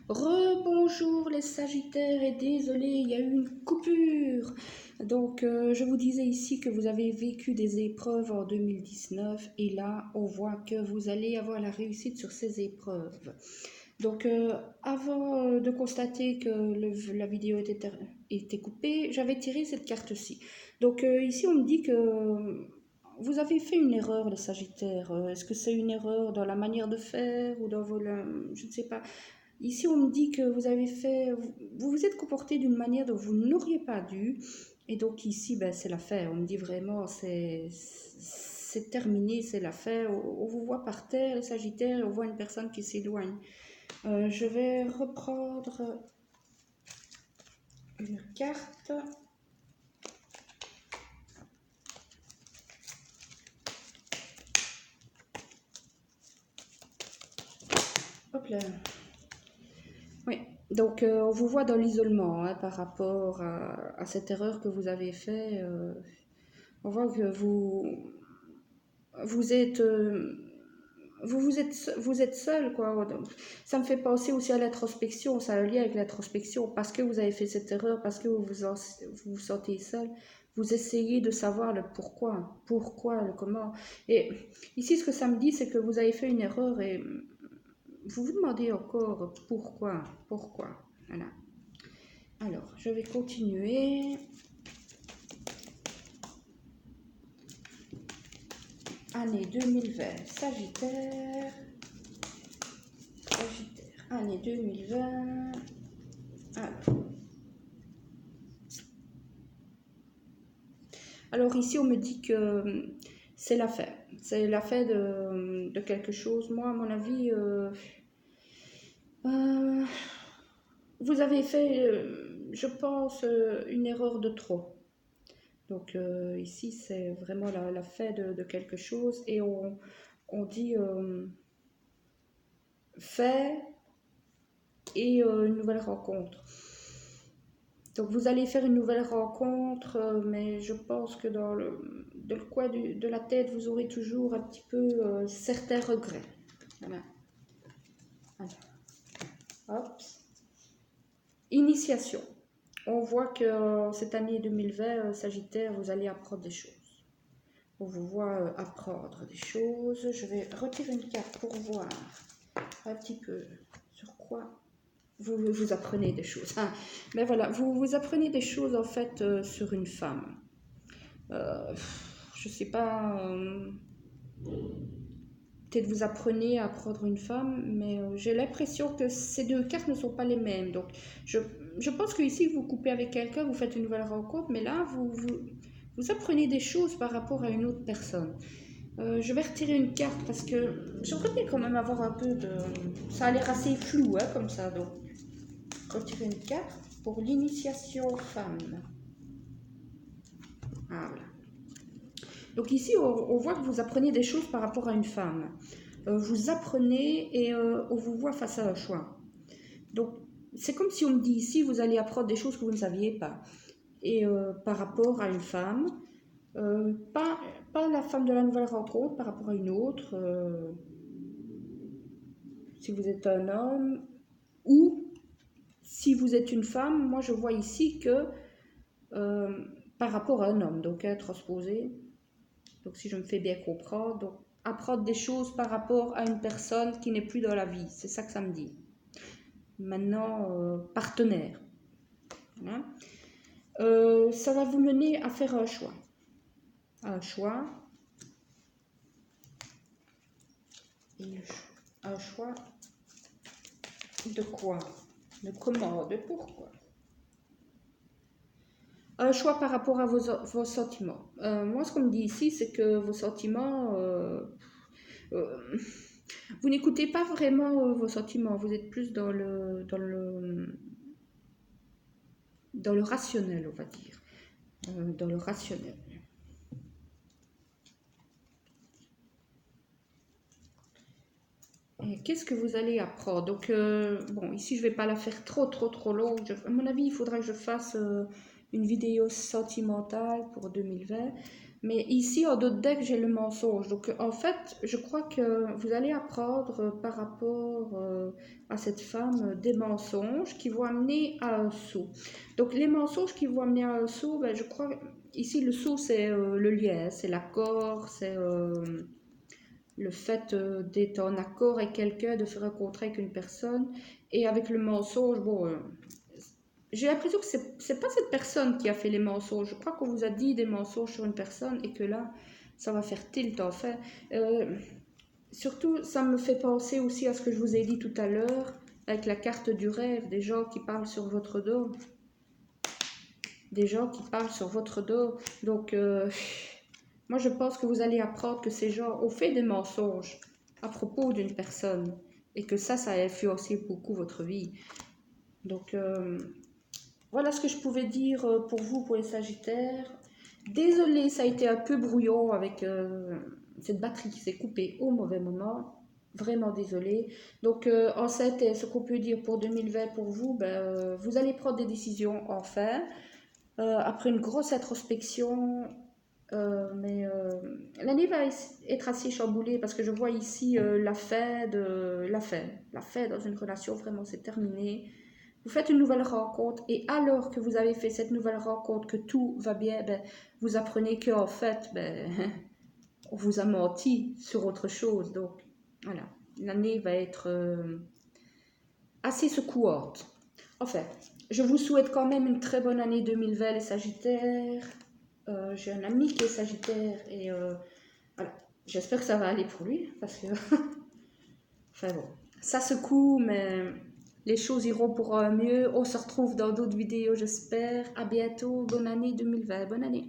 Rebonjour les Sagittaires et désolé, il y a eu une coupure. Donc je vous disais ici que vous avez vécu des épreuves en 2019 et là on voit que vous allez avoir la réussite sur ces épreuves. Donc avant de constater que la vidéo était coupée, j'avais tiré cette carte-ci. Donc ici on me dit que vous avez fait une erreur, les Sagittaires. Est-ce que c'est une erreur dans la manière de faire ou dans vos... Je ne sais pas. Ici, on me dit que vous avez fait, vous vous êtes comporté d'une manière dont vous n'auriez pas dû. Et donc ici, ben, c'est l'affaire. On me dit vraiment, c'est terminé, c'est l'affaire. On vous voit par terre, les Sagittaires, et on voit une personne qui s'éloigne. Je vais reprendre une carte. Hop là. Oui, donc on vous voit dans l'isolement hein, par rapport à cette erreur que vous avez fait. On voit que vous êtes, vous êtes seul, quoi. Donc, ça me fait penser aussi à l'introspection, ça a un lien avec l'introspection, parce que vous avez fait cette erreur, parce que vous vous sentez seul, vous essayez de savoir le pourquoi, le comment. Et ici, ce que ça me dit, c'est que vous avez fait une erreur et vous vous demandez encore pourquoi. Voilà. Alors, je vais continuer. Année 2020, Sagittaire. Année 2020. Alors ici, on me dit que c'est la fin. C'est la fin de quelque chose. Moi, à mon avis, vous avez fait, je pense, une erreur de trop. Donc ici, c'est vraiment la fin de quelque chose. Et on dit fait et une nouvelle rencontre. Donc vous allez faire une nouvelle rencontre, mais je pense que dans le coin de la tête, vous aurez toujours un petit peu certains regrets. Voilà. Alors, hop. Initiation. On voit que cette année 2020, Sagittaire, vous allez apprendre des choses. On vous voit apprendre des choses. Je vais retirer une carte pour voir un petit peu sur quoi vous apprenez des choses. Hein. Mais voilà, vous apprenez des choses en fait sur une femme. Je sais pas, peut-être vous apprenez à apprendre une femme, mais j'ai l'impression que ces deux cartes ne sont pas les mêmes. Donc je pense que ici vous coupez avec quelqu'un, vous faites une nouvelle rencontre, mais là vous apprenez des choses par rapport à une autre personne. Je vais retirer une carte parce que j'aimerais bien quand même avoir un peu de... Ça a l'air assez flou hein, comme ça, donc retirer une carte pour l'initiation femme. Ah voilà. Donc ici, on voit que vous apprenez des choses par rapport à une femme. Vous apprenez et on vous voit face à un choix. Donc, c'est comme si on me dit ici, vous allez apprendre des choses que vous ne saviez pas. Et par rapport à une femme, pas la femme de la nouvelle rencontre, par rapport à une autre, si vous êtes un homme, ou si vous êtes une femme, moi je vois ici que par rapport à un homme, donc transposé. Donc si je me fais bien comprendre, donc apprendre des choses par rapport à une personne qui n'est plus dans la vie, c'est ça que ça me dit. Maintenant, partenaire. Hein? Ça va vous mener à faire un choix. Un choix. Et un choix de quoi? De comment? De pourquoi? Un choix par rapport à vos sentiments. Moi, ce qu'on me dit ici, c'est que vos sentiments... vous n'écoutez pas vraiment vos sentiments, vous êtes plus dans le rationnel, on va dire. Dans le rationnel. Et qu'est-ce que vous allez apprendre? Donc, bon, ici, je ne vais pas la faire trop longue. À mon avis, il faudra que je fasse une vidéo sentimentale pour 2020. Mais ici, en d'autres decks, j'ai le mensonge. Donc, en fait, je crois que vous allez apprendre par rapport à cette femme des mensonges qui vont amener à un saut. Donc, les mensonges qui vont amener à un saut, ben, je crois, ici, le saut, c'est le lien, c'est l'accord, c'est le fait d'être en accord avec quelqu'un, de se rencontrer avec une personne. Et avec le mensonge, bon, j'ai l'impression que c'est pas cette personne qui a fait les mensonges. Je crois qu'on vous a dit des mensonges sur une personne et que là, ça va faire tilt en fait. Euh, Surtout, ça me fait penser aussi à ce que je vous ai dit tout à l'heure, avec la carte du rêve, des gens qui parlent sur votre dos. Des gens qui parlent sur votre dos. Donc, moi, je pense que vous allez apprendre que ces gens ont fait des mensonges à propos d'une personne et que ça a influencé beaucoup votre vie. Donc, voilà ce que je pouvais dire pour vous, pour les Sagittaires. Désolée, ça a été un peu brouillon avec cette batterie qui s'est coupée au mauvais moment. Vraiment désolée. Donc, en fait, ce qu'on peut dire pour 2020 pour vous, ben, vous allez prendre des décisions enfin. Après une grosse introspection, l'année va être assez chamboulée parce que je vois ici la fin dans une relation, vraiment c'est terminé. Vous faites une nouvelle rencontre et alors que vous avez fait cette nouvelle rencontre, que tout va bien, ben, vous apprenez que en fait, ben, on vous a menti sur autre chose. Donc voilà, l'année va être assez secouante. Enfin, je vous souhaite quand même une très bonne année 2020 les Sagittaires. J'ai un ami qui est Sagittaire et voilà, j'espère que ça va aller pour lui parce que enfin bon, ça secoue, mais les choses iront pour mieux. On se retrouve dans d'autres vidéos, j'espère. À bientôt. Bonne année 2020. Bonne année.